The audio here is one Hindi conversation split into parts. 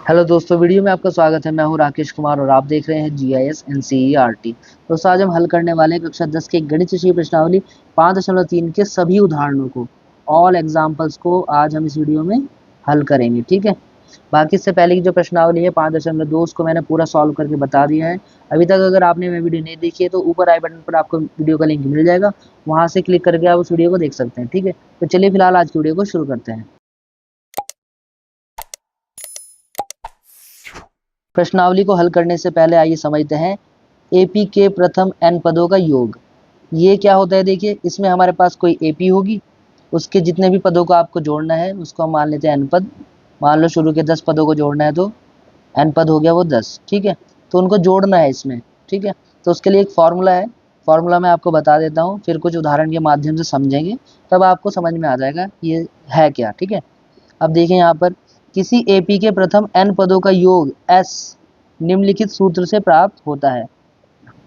हेलो दोस्तों, वीडियो में आपका स्वागत है। मैं हूं राकेश कुमार और आप देख रहे हैं जीआईएस एनसीईआरटी। दोस्तों, आज हम हल करने वाले हैं कक्षा 10 के गणित विषय प्रश्नावली 5.3 के सभी उदाहरणों को, ऑल एग्जाम्पल्स को आज हम इस वीडियो में हल करेंगे। ठीक है। बाकी इससे पहले की जो प्रश्नावली है 5.2 उसको मैंने पूरा सॉल्व करके बता दिया है। अभी तक अगर आपने मेरी वीडियो नहीं देखी है तो ऊपर आई बटन पर आपको वीडियो का लिंक मिल जाएगा, वहां से क्लिक करके आप उस वीडियो को देख सकते हैं। ठीक है। तो चलिए फिलहाल आज की वीडियो को शुरू करते हैं। प्रश्नावली को हल करने से पहले आइए समझते हैं एपी के प्रथम n पदों का योग। ये क्या होता है, देखिए इसमें हमारे पास कोई एपी होगी, उसके जितने भी पदों को आपको जोड़ना है उसको हम मान लेते हैं n पद। मान लो शुरू के 10 पदों को जोड़ना है तो n पद हो गया वो 10। ठीक है। तो उनको जोड़ना है इसमें। ठीक है। तो उसके लिए एक फॉर्मूला है, फॉर्मूला मैं आपको बता देता हूँ, फिर कुछ उदाहरण के माध्यम से समझेंगे, तब आपको समझ में आ जाएगा ये है क्या। ठीक है। अब देखिए यहाँ पर किसी एपी के प्रथम n पदों का योग s निम्नलिखित सूत्र से प्राप्त होता है।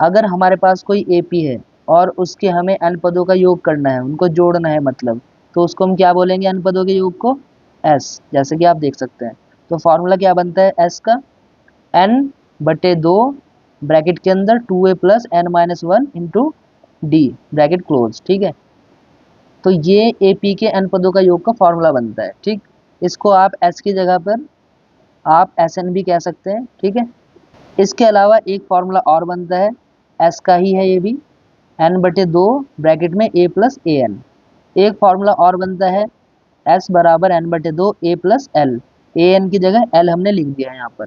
अगर हमारे पास कोई एपी है और उसके हमें n पदों का योग करना है, उनको जोड़ना है मतलब, तो उसको हम क्या बोलेंगे, n पदों के योग को s, जैसे कि आप देख सकते हैं। तो फॉर्मूला क्या बनता है s का, n/2 ब्रैकेट के अंदर 2a plus n minus 1 into D bracket close. ठीक है। तो ये एपी के n पदों का योग का फॉर्मूला बनता है। ठीक। इसको आप s की जगह पर आप एस एन भी कह सकते हैं। ठीक है। इसके अलावा एक फॉर्मूला और बनता है, एस का ही है ये भी, n/2 ब्रैकेट में a प्लस ए एन। एक फॉर्मूला और बनता है s बराबर n/2 a plus l. A n की जगह l हमने लिख दिया है यहाँ पर,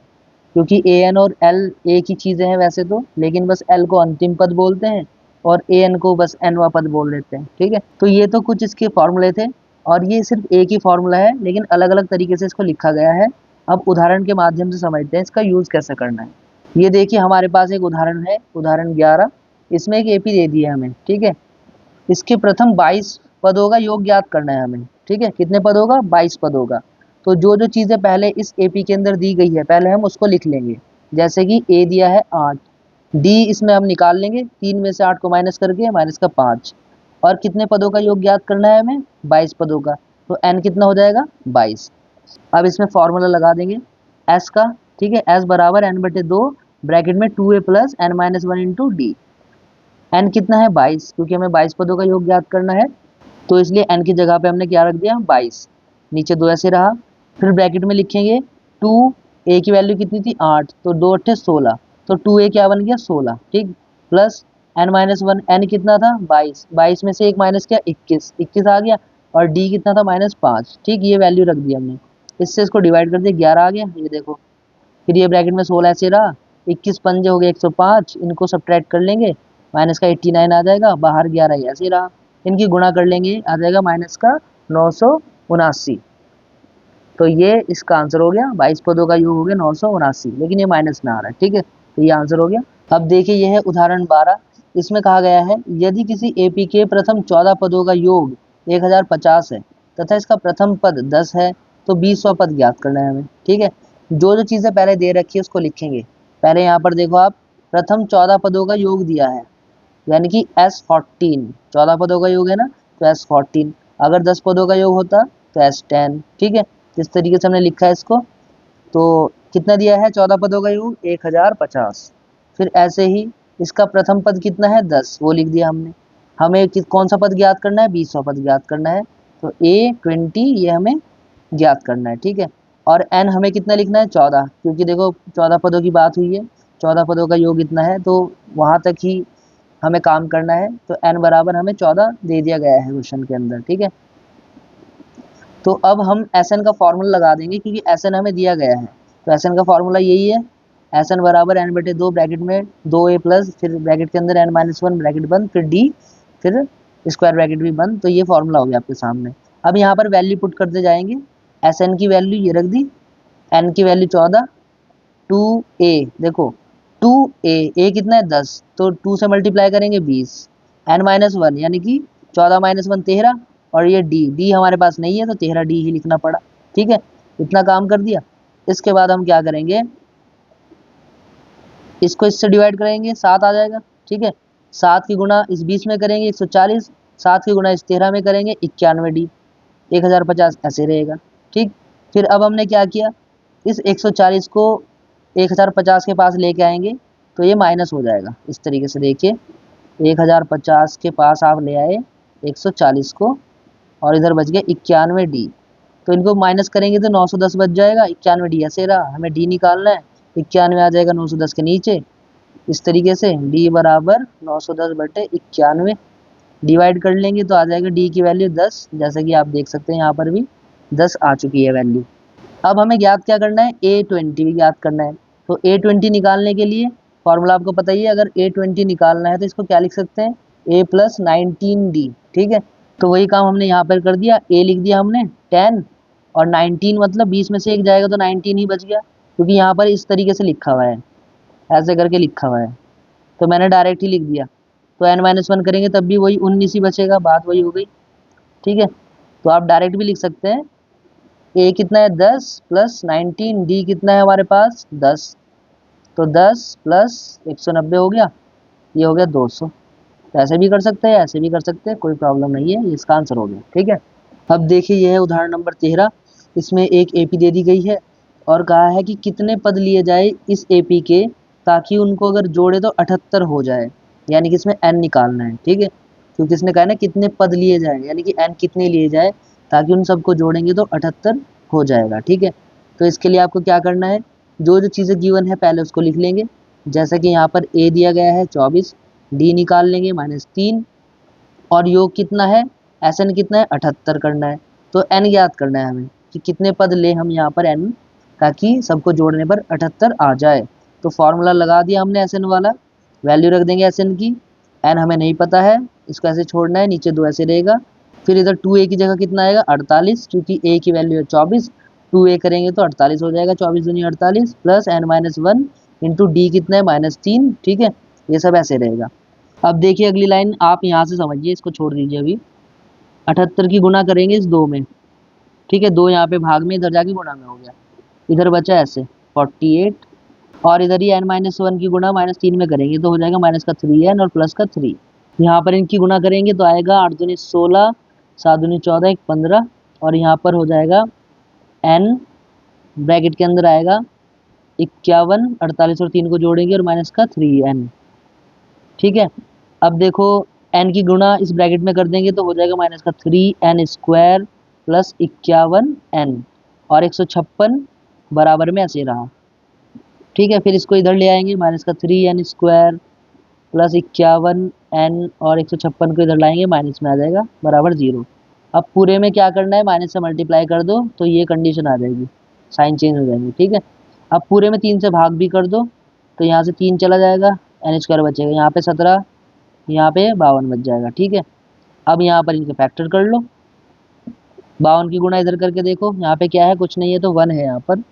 क्योंकि ए एन और l एक ही चीज़ें हैं वैसे तो, लेकिन बस l को अंतिम पद बोलते हैं और ए एन को बस nवां पद बोल देते हैं। ठीक है। तो ये तो कुछ इसके फॉर्मूले थे, और ये सिर्फ एक ही फॉर्मूला है लेकिन अलग अलग तरीके से इसको लिखा गया है। अब उदाहरण के माध्यम से समझते हैं इसका यूज़ कैसे करना है। ये देखिए हमारे पास एक उदाहरण है, उदाहरण 11। इसमें एक एपी दे दी है हमें। ठीक है। इसके प्रथम 22 पदों का योग ज्ञात करना है हमें। ठीक है। कितने पद होगा, 22 पद होगा। तो जो जो चीज़ें पहले इस एपी के अंदर दी गई है पहले हम उसको लिख लेंगे। जैसे कि ए दिया है 8, डी इसमें हम निकाल लेंगे, 3 में से 8 को माइनस करके माइनस का 5। और कितने पदों का योग ज्ञात करना है हमें, 22 पदों का। तो एन कितना हो जाएगा, 22। अब इसमें फॉर्मूला लगा देंगे एस का। ठीक है। एस बराबर n/2 ब्रैकेट में 2a plus n minus 1 into d. N कितना है, 22, क्योंकि हमें 22 पदों का योग ज्ञात करना है, तो इसलिए एन की जगह पे हमने क्या रख दिया, 22। नीचे 2 ऐसे रहा। फिर ब्रैकेट में लिखेंगे 2, ए की वैल्यू कितनी थी, 8, तो 2 8 16, तो 2a क्या बन गया, 16। ठीक। प्लस n माइनस 1, एन कितना था, 22, 22 में से एक माइनस किया, 21, 21 आ गया। और डी कितना था, -5। ठीक। ये वैल्यू रख दी हमने। इससे इसको डिवाइड कर दिया, 11 आ गया, ये देखो। फिर ये ब्रैकेट में 16 ऐसे रहा, 21 पंजे हो गए 105, इनको सब्ट्रैक्ट कर लेंगे, माइनस का 89 आ जाएगा, बाहर 11 ऐसे रहा। इनकी गुणा कर लेंगे, आ जाएगा माइनस का 979। तो ये इसका आंसर हो गया, 22 पदों का योग हो गया 979, लेकिन ये माइनस में आ रहा है। ठीक है। तो ये आंसर हो गया। अब देखिए यह है उदाहरण 12। इसमें कहा गया है यदि किसी एपी के प्रथम 14 पदों का योग 1050 है तथा इसका प्रथम पद 10 है, तो 20वां पद ज्ञात करना है हमें। ठीक है। जो जो चीज़ें पहले दे रखी है उसको लिखेंगे। पहले यहाँ पर देखो आप, प्रथम 14 पदों का योग दिया है, यानी कि S14, 14 पदों का योग है ना, तो S14। अगर 10 पदों का योग होता तो S10। ठीक है। इस तरीके से हमने लिखा है इसको। तो कितना दिया है, 14 पदों का योग 1050। फिर ऐसे ही इसका प्रथम पद कितना है, 10, वो लिख दिया हमने। हमें कौन सा पद ज्ञात करना है, 20वां पद ज्ञात करना है, तो A20 ये हमें ज्ञात करना है। ठीक है। और n हमें कितना लिखना है, 14, क्योंकि देखो 14 पदों की बात हुई है, 14 पदों का योग इतना है, तो वहां तक ही हमें काम करना है। तो n बराबर हमें 14 दे दिया गया है क्वेश्चन के अंदर। ठीक है। तो अब हम Sn का फॉर्मूला लगा देंगे, क्योंकि Sn हमें दिया गया है। तो Sn का फॉर्मूला यही है, Sn बराबर n/2 ब्रैकेट में 2a प्लस, फिर ब्रैकेट के अंदर n माइनस 1 ब्रैकेट बंद, फिर d, फिर स्क्वायर ब्रैकेट भी बंद। तो ये फॉर्मूला हो गया आपके सामने। अब यहाँ पर वैल्यू पुट करते जाएंगे। Sn की वैल्यू ये रख दी, n की वैल्यू 14, 2a देखो, 2a, a कितना है, 10, तो 2 से मल्टीप्लाई करेंगे 20, n माइनस 1 यानी कि 14 माइनस 1 13, और ये d हमारे पास नहीं है तो 13d ही लिखना पड़ा। ठीक है। इतना काम कर दिया। इसके बाद हम क्या करेंगे, इसको इससे डिवाइड करेंगे, 7 आ जाएगा। ठीक है। 7 की गुणा इस 20 में करेंगे 140, 7 की गुणा इस 13 में करेंगे 91d, 1050 ऐसे रहेगा। ठीक। फिर अब हमने क्या किया, इस 140 को 1050 के पास लेके आएंगे तो ये माइनस हो जाएगा। इस तरीके से देखिए 1050 के पास आप ले आए 140 को और इधर बच गया 91D। तो इनको माइनस करेंगे तो 910 बच जाएगा, 91D ऐसे रहा, हमें डी निकालना है। 91 आ जाएगा 910 के नीचे। इस तरीके से डी बराबर 910 बटे 91 डिवाइड कर लेंगे तो आ जाएगा डी की वैल्यू 10। जैसा कि आप देख सकते हैं यहाँ पर भी 10 आ चुकी है वैल्यू। अब हमें ज्ञात क्या करना है, A20 भी ज्ञात करना है। तो A20 निकालने के लिए फॉर्मूला आपको पता ही है, अगर A20 निकालना है तो इसको क्या लिख सकते हैं, A प्लस 19D। ठीक है, तो वही काम हमने यहाँ पर कर दिया। A लिख दिया हमने 10 और 19 मतलब 20 में से एक जाएगा तो 19 ही बच गया, क्योंकि यहाँ पर इस तरीके से लिखा हुआ है, ऐसे करके लिखा हुआ है, तो मैंने डायरेक्ट ही लिख दिया। तो n-1 करेंगे तब भी वही 19 ही बचेगा, बात वही हो गई। ठीक है, तो आप डायरेक्ट भी लिख सकते हैं A कितना है 10 प्लस 19, D कितना है हमारे पास 10, तो 10 प्लस 190 हो गया, ये हो गया 200। तो ऐसे भी कर सकते हैं, ऐसे भी कर सकते हैं, कोई प्रॉब्लम नहीं है, इसका आंसर हो गया। ठीक है, अब देखिए यह है उदाहरण नंबर 13। इसमें एक एपी दे दी गई है और कहा है कि कितने पद लिए जाए इस एपी के ताकि उनको अगर जोड़े तो 78 हो जाए, यानी कि इसमें एन निकालना है। ठीक है, क्योंकि इसने कहा ना कितने पद लिए जाए, यानी कि एन कितने लिए जाए ताकि उन सबको जोड़ेंगे तो 78 हो जाएगा। ठीक है, तो इसके लिए आपको क्या करना है, जो जो चीज़ें गिवन है पहले उसको लिख लेंगे। जैसा कि यहाँ पर ए दिया गया है 24, डी निकाल लेंगे -3, और योग कितना है, एस एन कितना है 78 करना है। तो एन ज्ञात करना है हमें कि कितने पद ले हम यहाँ पर एन, ताकि सबको जोड़ने पर 78 आ जाए। तो फॉर्मूला लगा दिया हमने एस एन वाला, वैल्यू रख देंगे एस एन की। एन हमें नहीं पता है, इसको ऐसे छोड़ना है, नीचे 2 ऐसे रहेगा। फिर इधर 2a की जगह कितना आएगा 48, क्योंकि a की वैल्यू है 24, 2a करेंगे तो 48 हो जाएगा, 24 दूनी 48 प्लस n-1 इंटू डी कितना है -3। ठीक है, ये सब ऐसे रहेगा। अब देखिए अगली लाइन आप यहाँ से समझिए, इसको छोड़ दीजिए अभी। 78 की गुना करेंगे इस 2 में। ठीक है, 2 यहाँ पे भाग में, इधर जाके गुणा में हो गया, इधर बचा ऐसे 48, और इधर ही n-1 की गुणा -3 में करेंगे तो हो जाएगा माइनस का 3n और प्लस का 3। यहाँ पर इनकी गुणा करेंगे तो आएगा 8 दूनी 16, 7 दूनी 14, 1 15, और यहाँ पर हो जाएगा n ब्रैकेट के अंदर आएगा 51, 48 और 3 को जोड़ेंगे और माइनस का 3n। ठीक है, अब देखो n की गुणा इस ब्रैकेट में कर देंगे तो हो जाएगा माइनस का 3n स्क्वायर प्लस 51n और 156 बराबर में ऐसे रहा। ठीक है, फिर इसको इधर ले आएंगे, माइनस का 3n स्क्वायर प्लस 51n और 156 को इधर लाएंगे, माइनस में आ जाएगा बराबर 0। अब पूरे में क्या करना है, माइनस से मल्टीप्लाई कर दो तो ये कंडीशन आ जाएगी, साइन चेंज हो जाएंगे। ठीक है, अब पूरे में 3 से भाग भी कर दो तो यहाँ से 3 चला जाएगा, एन स्क्वायर बचेगा, यहाँ पे 17, यहाँ पे 52 बच जाएगा। ठीक है, अब यहाँ पर इनके फैक्टर कर लो, 52 की गुणा इधर करके देखो, यहाँ पे क्या है, कुछ नहीं है तो 1 है यहाँ पर,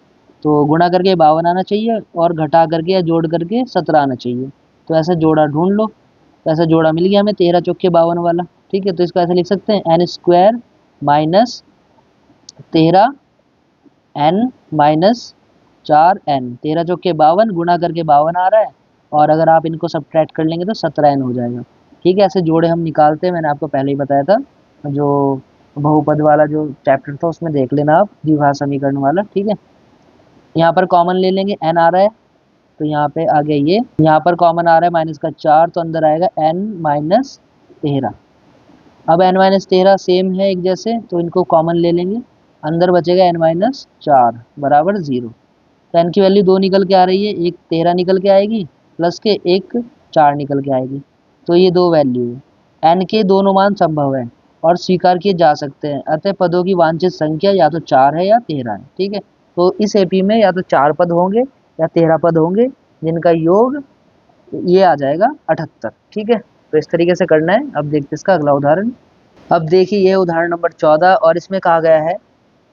तो गुणा करके 52 आना चाहिए और घटा करके या जोड़ करके 17 आना चाहिए। तो ऐसा जोड़ा ढूंढ लो, तो ऐसा जोड़ा मिल गया हमें 13 चौके 52 वाला। ठीक है, तो इसको ऐसे लिख सकते हैं n square minus 13 n minus 4n, 13 चौके 52 गुणा करके 52 आ रहा है, और अगर आप इनको सब्ट्रैक्ट कर लेंगे तो 17n हो जाएगा। ठीक है, ऐसे जोड़े हम निकालते हैं, मैंने आपको पहले ही बताया था, जो बहुपद वाला जो चैप्टर था उसमें देख लेना आप, द्विघात समीकरण वाला। ठीक है, यहाँ पर कॉमन ले लेंगे, n आ रहा है तो यहाँ पे आ गया ये, यहाँ पर कॉमन आ रहा है माइनस का 4, तो अंदर आएगा n माइनस 13। अब n माइनस 13 सेम है एक जैसे, तो इनको कॉमन ले लेंगे, अंदर बचेगा n माइनस 4 बराबर 0। तो n की वैल्यू 2 निकल के आ रही है, एक 13 निकल के आएगी प्लस के एक 4 निकल के आएगी, तो ये 2 वैल्यू है। n के दोनों मान संभव है और स्वीकार किए जा सकते हैं, अतः पदों की वांछित संख्या या तो 4 है या 13 है। ठीक है, तो इस एपी में या तो 4 पद होंगे या 13 पद होंगे, जिनका योग ये आ जाएगा 78। ठीक है, तो इस तरीके से करना है। अब देखते हैं इसका अगला उदाहरण। अब देखिए ये उदाहरण नंबर 14 और इसमें कहा गया है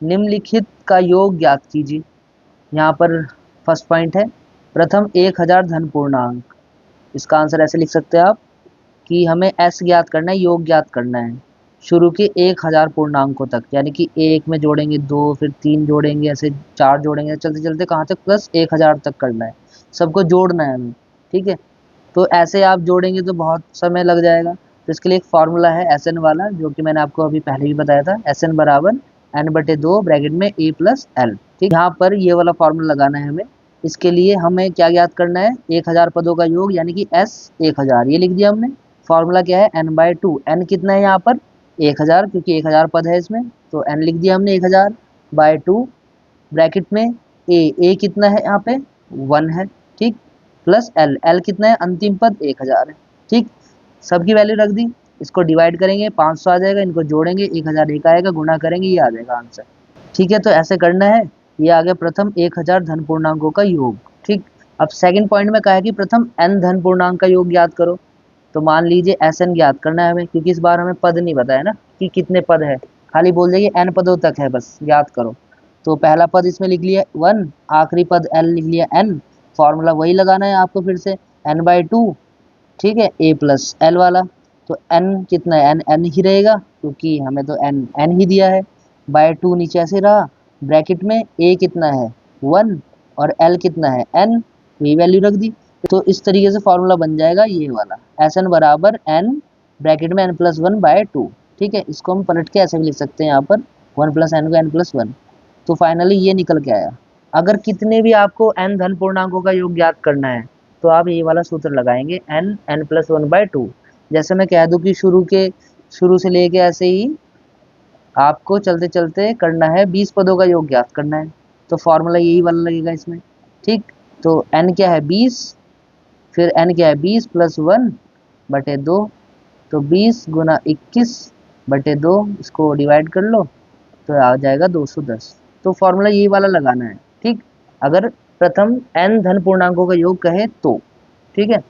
निम्नलिखित का योग ज्ञात कीजिए। यहाँ पर फर्स्ट पॉइंट है, प्रथम 1000 धन पूर्णांक। इसका आंसर ऐसे लिख सकते हैं आप कि हमें s ज्ञात करना है, योग ज्ञात करना है शुरू के 1000 पूर्णांकों तक, यानी कि 1 में जोड़ेंगे 2, फिर 3 जोड़ेंगे, ऐसे 4 जोड़ेंगे, चलते चलते कहाँ तक, प्लस 1000 तक करना है, सबको जोड़ना है हमें। ठीक है, तो ऐसे आप जोड़ेंगे तो बहुत समय लग जाएगा, तो इसके लिए एक फार्मूला है एस एन वाला, जो कि मैंने आपको अभी पहले भी बताया था, एस एन बराबर n/2 ब्रैकेट में a प्लस l। ठीक, यहाँ पर ये वाला फॉर्मूला लगाना है हमें। इसके लिए हमें क्या ज्ञात करना है, 1000 पदों का योग यानी कि s 1000, ये लिख दिया हमने। फॉर्मूला क्या है, n/2। n कितना है यहाँ पर 1000, क्योंकि 1000 पद है इसमें, तो n लिख दिया हमने 1000/2 ब्रैकेट में a कितना है यहाँ पे 1 है, ठीक, प्लस l कितना है अंतिम पद 1000 है। ठीक, सबकी वैल्यू रख दी। इसको डिवाइड करेंगे 500 आ जाएगा, इनको जोड़ेंगे 1001 आएगा, गुणा करेंगे ये आ जाएगा आंसर। ठीक है, तो ऐसे करना है। ये आ गया प्रथम 1000 धन पूर्णांकों का योग। ठीक, अब सेकंड पॉइंट में कहा है कि प्रथम n धन पूर्णांक का योग ज्ञात करो। तो मान लीजिए Sn ज्ञात करना है हमें, क्योंकि इस बार हमें पद नहीं पता है ना कि कितने पद है, खाली बोल देंगे n पदों तक है, बस ज्ञात करो। तो पहला पद इसमें लिख लिया 1, आखिरी पद l लिख लिया n। फॉर्मूला वही लगाना है आपको फिर से, n/2, ठीक है, a प्लस l वाला। तो n कितना है, n ही रहेगा, क्योंकि हमें तो n ही दिया है। /2 नीचे ऐसे रहा, ब्रैकेट में a कितना है 1 और l कितना है n, वही वैल्यू रख दी। तो इस तरीके से फॉर्मूला बन जाएगा ये वाला, Sn बराबर n ब्रैकेट में n+1/2। ठीक है, इसको हम पलट के ऐसे भी लिख सकते हैं यहाँ पर 1 + n को n+1। तो फाइनली ये निकल के आया। अगर कितने भी आपको n धन पूर्णांकों का योग ज्ञात करना है तो आप ये वाला सूत्र लगाएंगे n+1/2। जैसे मैं कह दूं कि शुरू से लेके ऐसे ही आपको चलते चलते करना है 20 पदों का योग ज्ञात करना है, तो फॉर्मूला यही वाला लगेगा इसमें। ठीक, तो n क्या है 20, फिर n क्या है 20 + 1/2, तो 20 × 21/2, इसको डिवाइड कर लो तो आ जाएगा 210। तो फॉर्मूला यही वाला लगाना है। ठीक, अगर प्रथम n धन पूर्णांकों का योग कहे तो। ठीक है,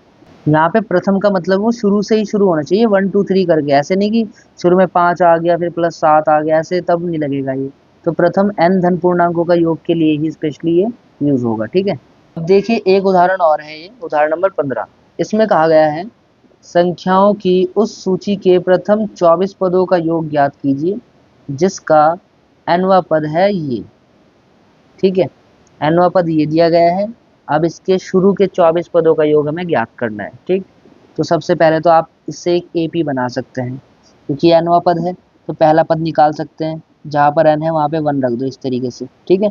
यहाँ पे प्रथम का मतलब वो शुरू से ही शुरू होना चाहिए 1 2 3 करके, ऐसे नहीं कि शुरू में 5 आ गया फिर +7 आ गया, ऐसे तब नहीं लगेगा ये। तो प्रथम n धन पूर्णांकों का योग के लिए ही स्पेशली ये यूज होगा। ठीक है, अब देखिए एक उदाहरण और है, ये उदाहरण नंबर 15। इसमें कहा गया है संख्याओं की उस सूची के प्रथम 24 पदों का योग ज्ञात कीजिए जिसका nवां पद है ये। ठीक है, nवां पद ये दिया गया है। अब इसके शुरू के 24 पदों का योग हमें ज्ञात करना है। ठीक, तो सबसे पहले तो आप इससे एक AP बना सकते हैं, क्योंकि nवां पद है तो पहला पद निकाल सकते हैं, जहाँ पर n है वहाँ पे 1 रख दो इस तरीके से। ठीक है,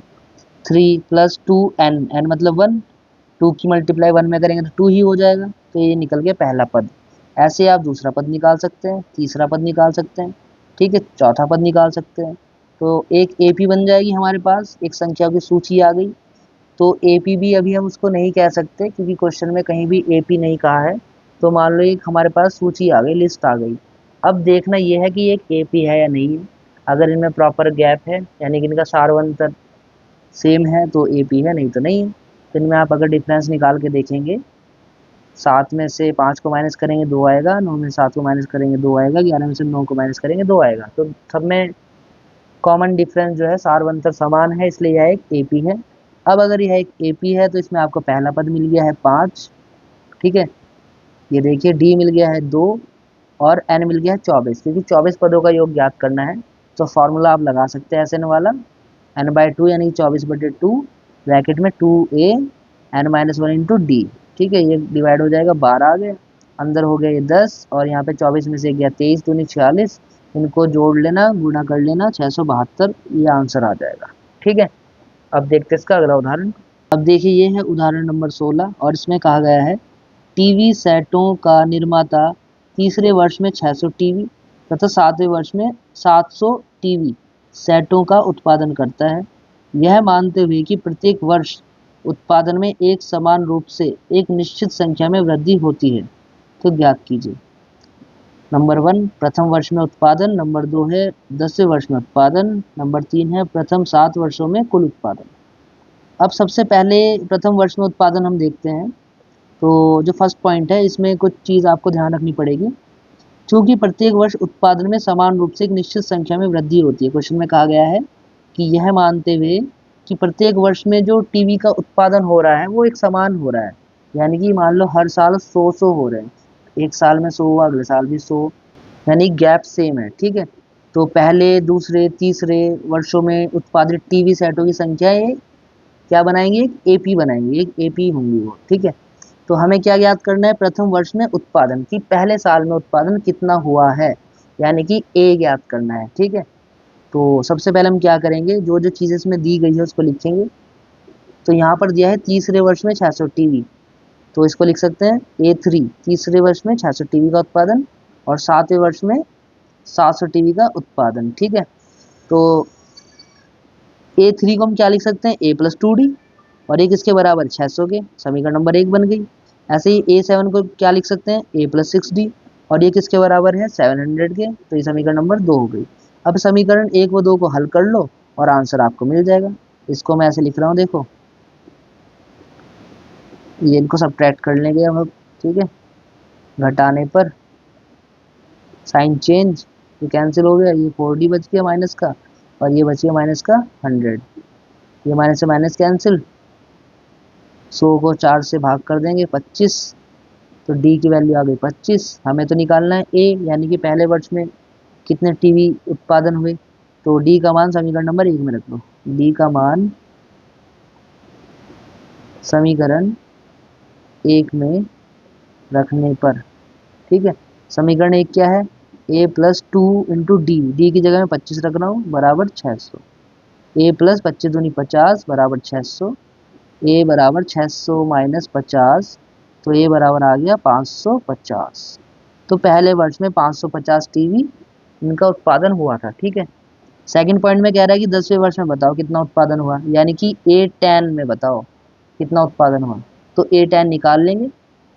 3 + 2n, n मतलब 1, 2 की मल्टीप्लाई 1 में करेंगे तो 2 ही हो जाएगा, तो ये निकल गया पहला पद। ऐसे आप दूसरा पद निकाल सकते हैं, तीसरा पद निकाल सकते हैं, ठीक है, चौथा पद निकाल सकते हैं। तो एक AP बन जाएगी हमारे पास, एक संख्या की सूची आ गई। तो AP भी अभी हम उसको नहीं कह सकते, क्योंकि क्वेश्चन में कहीं भी AP नहीं कहा है। तो मान लो एक हमारे पास सूची आ गई, लिस्ट आ गई। अब देखना ये है कि एक AP है या नहीं है। अगर इनमें प्रॉपर गैप है, यानी कि इनका सारवंतर सेम है, तो AP है, नहीं तो नहीं है। तो इनमें आप अगर डिफरेंस निकाल के देखेंगे, 7 में से 5 को माइनस करेंगे 2 आएगा, 9 में 7 को माइनस करेंगे 2 आएगा, 11 में से 9 को माइनस करेंगे 2 आएगा। तो सब में कॉमन डिफरेंस जो है सारवंतर समान है, इसलिए यह एक AP है। अब अगर यह एक AP है तो इसमें आपको पहला पद मिल गया है 5। ठीक है, ये देखिए D मिल गया है 2 और n मिल गया है 24, क्योंकि 24 पदों का योग ज्ञात करना है। तो फॉर्मूला आप लगा सकते हैं Sn वाला, n/2 यानी 24/2 ब्रैकेट में 2a n-1 × d। ठीक है, ये डिवाइड हो जाएगा 12 आ गया, अंदर हो गया ये 10 और यहाँ पे 24 में से गया 23 दूनी 46, इनको जोड़ लेना, गुणा कर लेना 672, ये आंसर आ जाएगा। ठीक है, अब देखते हैं इसका अगला उदाहरण। अब देखिए ये है उदाहरण नंबर 16 और इसमें कहा गया है टीवी सेटों का निर्माता तीसरे वर्ष में 600 टीवी तथा 7वें वर्ष में 700 टीवी सेटों का उत्पादन करता है, यह मानते हुए कि प्रत्येक वर्ष उत्पादन में एक समान रूप से एक निश्चित संख्या में वृद्धि होती है, तो ज्ञात कीजिए। नंबर 1 प्रथम वर्ष में उत्पादन, नंबर 2 है 10वें वर्ष में उत्पादन, नंबर 3 है प्रथम 7 वर्षों में कुल उत्पादन। अब सबसे पहले प्रथम वर्ष में उत्पादन हम देखते हैं। तो जो फर्स्ट पॉइंट है इसमें कुछ चीज़ आपको ध्यान रखनी पड़ेगी, क्योंकि प्रत्येक वर्ष उत्पादन में समान रूप से एक निश्चित संख्या में वृद्धि होती है। क्वेश्चन में कहा गया है कि यह मानते हुए कि प्रत्येक वर्ष में जो टीवी का उत्पादन हो रहा है वो एक समान हो रहा है, यानी कि मान लो हर साल 100 हो रहे हैं, एक साल में 100 हुआ, अगले साल भी 100, यानी गैप सेम है। ठीक है, तो पहले दूसरे तीसरे वर्षों में उत्पादित टीवी सेटों की संख्या क्या बनाएंगे, एक AP बनाएंगे, एक AP होंगी वो। ठीक है, तो हमें क्या ज्ञात करना है, प्रथम वर्ष में उत्पादन की पहले साल में उत्पादन कितना हुआ है, यानी कि A ज्ञात करना है। ठीक है, तो सबसे पहले हम क्या करेंगे, जो जो चीज़ इसमें दी गई है उसको लिखेंगे। तो यहाँ पर दिया है तीसरे वर्ष में 600 टीवी, तो इसको लिख सकते हैं A3, तीसरे वर्ष में 600 टीवी का उत्पादन और 7वें वर्ष में 700 टीवी का उत्पादन। ठीक है, तो A3 को हम क्या लिख सकते हैं, A+2D, और एक इसके बराबर 600 के, समीकरण नंबर 1 बन गई। ऐसे ही A7 को क्या लिख सकते हैं, A+6D, और ये किसके बराबर है, 700 के, तो ये समीकरण नंबर 2 हो गई। अब समीकरण 1 व 2 को हल कर लो और आंसर आपको मिल जाएगा। इसको मैं ऐसे लिख रहा हूँ, देखो ये इनको सब्ट्रैक्ट कर लेंगे हम अब। ठीक है, घटाने पर साइन चेंज, ये कैंसिल हो गया, ये 4D बच गया माइनस का, और ये बच गया माइनस का 100, ये माइनस से माइनस कैंसिल, 100 को 4 से भाग कर देंगे 25, तो डी की वैल्यू आ गई 25। हमें तो निकालना है ए, यानी कि पहले वर्ष में कितने टीवी उत्पादन हुए, तो डी का मान समीकरण नंबर 1 में रख लो। डी का मान समीकरण 1 में रखने पर, ठीक है, समीकरण 1 क्या है, A+2 डी, डी की जगह में 25 रख रहा हूँ, बराबर 600, A+25 दूनी 50 बराबर 600, ए बराबर 600 माइनस 50, तो ए बराबर आ गया 550। तो पहले वर्ष में 550 टीवी इनका उत्पादन हुआ था। ठीक है, सेकंड पॉइंट में कह रहा है कि 10वें वर्ष में बताओ कितना उत्पादन हुआ, यानी कि A10 में बताओ कितना उत्पादन हुआ। तो A10 निकाल लेंगे।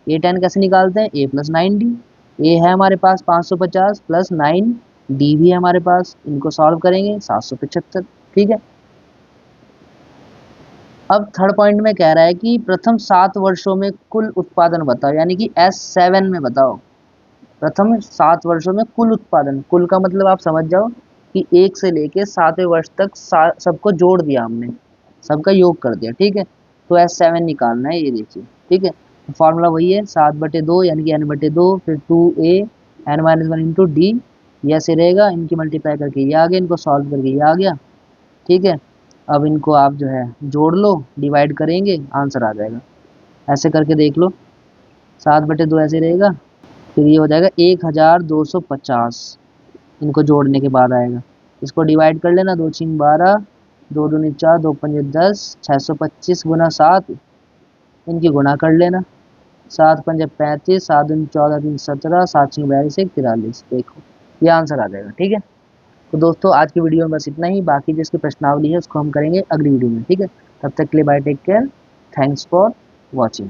A10 कैसे निकालते हैं, A+9D, ए है हमारे पास 550 प्लस 9, डी भी है हमारे पास, इनको सॉल्व करेंगे 775। ठीक है, अब थर्ड पॉइंट में कह रहा है कि प्रथम 7 वर्षों में कुल उत्पादन बताओ, यानी कि S7 में बताओ प्रथम 7 वर्षों में कुल उत्पादन। कुल का मतलब आप समझ जाओ कि 1 से लेके 7वें वर्ष तक सबको जोड़ दिया हमने, सबका योग कर दिया। ठीक है, तो S7 निकालना है, ये देखिए। ठीक है, फॉर्मूला वही है 7/2 यानी कि n/2, फिर 2a n-1 इंटू डी, ये ऐसे रहेगा, इनकी मल्टीप्लाई करके ये आ गया, इनको सॉल्व करके ये आ गया। ठीक है, अब इनको आप जो है जोड़ लो, डिवाइड करेंगे, आंसर आ जाएगा। ऐसे करके देख लो, 7/2 ऐसे रहेगा, फिर ये हो जाएगा 1250, इनको जोड़ने के बाद आएगा। इसको डिवाइड कर लेना, 2 6 12, 2 दूनी 4, 2 5 10, 625 गुना 7, इनकी गुणा कर लेना, 7 5 35, 7 दूनी 14, 3 17, 7 6 42, 1 43। देखो ये आंसर आ जाएगा। ठीक है, तो दोस्तों आज की वीडियो में बस इतना ही, बाकी जो इसकी प्रश्नावली है उसको हम करेंगे अगली वीडियो में। ठीक है, तब तक के लिए bye, take care, thanks for watching.